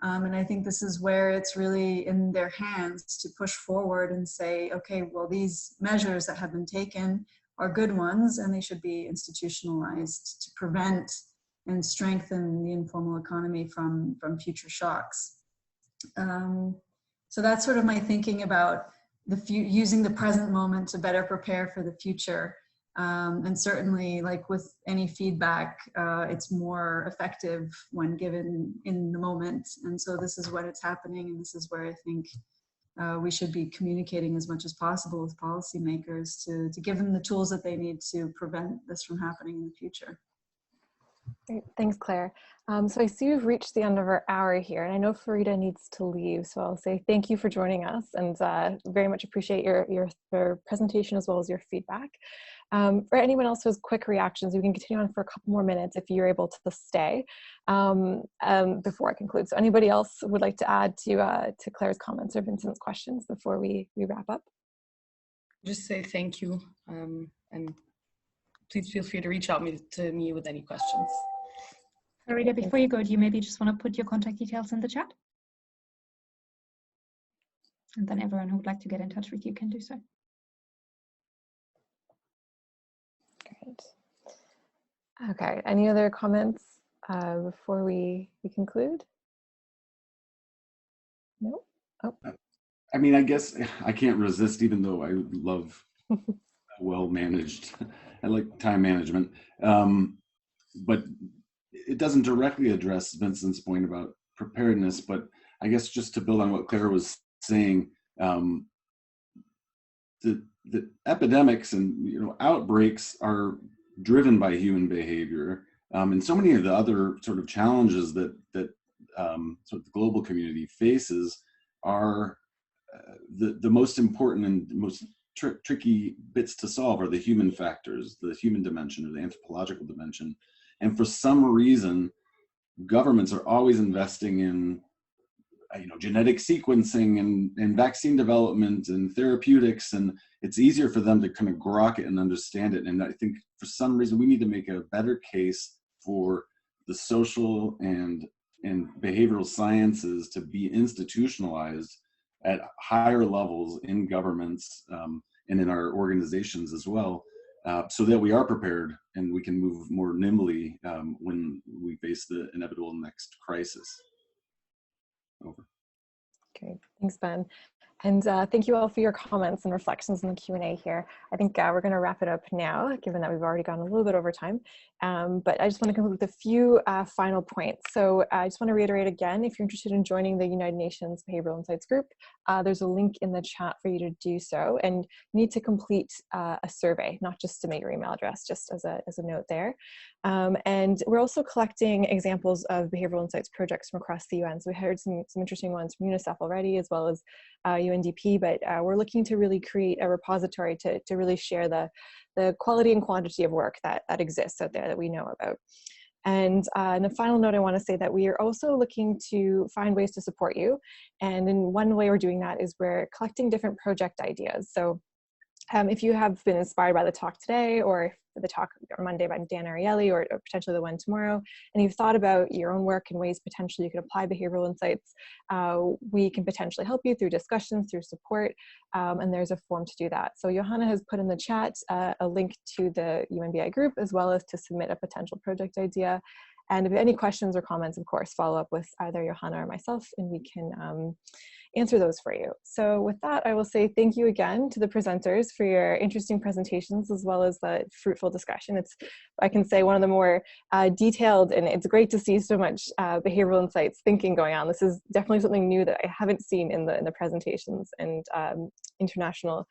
And I think this is where it's really in their hands to push forward and say, okay, well, these measures that have been taken are good ones and they should be institutionalized to prevent and strengthen the informal economy from future shocks. So that's sort of my thinking about using the present moment to better prepare for the future. And certainly, like with any feedback, it's more effective when given in the moment. And so this is when it's happening, and this is where I think we should be communicating as much as possible with policymakers to give them the tools that they need to prevent this from happening in the future. Great. Thanks, Claire. So I see we've reached the end of our hour here, and I know Farida needs to leave, so I'll say thank you for joining us, and very much appreciate your presentation as well as your feedback. For anyone else who has quick reactions, we can continue on for a couple more minutes if you're able to stay before I conclude. So anybody else would like to add to Claire's comments or Vincent's questions before we wrap up? Just say thank you, and please feel free to reach out to me with any questions. Farida, before you go, do you maybe just want to put your contact details in the chat? And then everyone who would like to get in touch with you can do so. Great. Okay, any other comments before we conclude? No? Oh. I mean, I guess I can't resist, even though I love well-managed, I like time management. But it doesn't directly address Vincent's point about preparedness, but I guess just to build on what Claire was saying, the epidemics and outbreaks are driven by human behavior, and so many of the other sort of challenges that sort of the global community faces are the most important and most tricky bits to solve are the human factors, the human dimension or the anthropological dimension. And for some reason, governments are always investing in genetic sequencing and vaccine development and therapeutics, and it's easier for them to kind of grok it and understand it. And I think for some reason we need to make a better case for the social and behavioral sciences to be institutionalized at higher levels in governments and in our organizations as well, so that we are prepared and we can move more nimbly when we face the inevitable next crisis. Over. Okay, thanks, Ben. And thank you all for your comments and reflections in the Q&A here. I think we're going to wrap it up now, given that we've already gone a little bit over time. But I just want to conclude with a few final points. So I just want to reiterate again, if you're interested in joining the United Nations Behavioural Insights Group, there's a link in the chat for you to do so. And you need to complete a survey, not just submit your email address, just as a note there. And we're also collecting examples of behavioural insights projects from across the UN. So we heard some interesting ones from UNICEF already, as well as UNDP, but we're looking to really create a repository to really share the quality and quantity of work that exists out there that we know about. And on a final note, I want to say that we are also looking to find ways to support you. And in one way we're doing that is we're collecting different project ideas. So if you have been inspired by the talk today, or the talk on Monday by Dan Ariely, or potentially the one tomorrow, and you've thought about your own work and ways potentially you could apply behavioral insights, we can potentially help you through discussions, through support, and there's a form to do that. So Johanna has put in the chat a link to the UNBI group, as well as to submit a potential project idea. And if you have any questions or comments, of course, follow up with either Johanna or myself, and we can answer those for you. So with that, I will say thank you again to the presenters for your interesting presentations, as well as the fruitful discussion. It's, I can say, one of the more detailed, and it's great to see so much behavioral insights thinking going on. This is definitely something new that I haven't seen in the presentations and international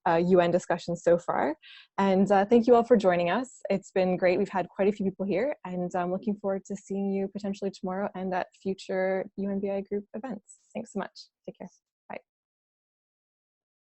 UN discussions so far. And thank you all for joining us. It's been great. We've had quite a few people here, and I'm looking forward to seeing you potentially tomorrow and at future UNBI group events. Thanks so much. Take care.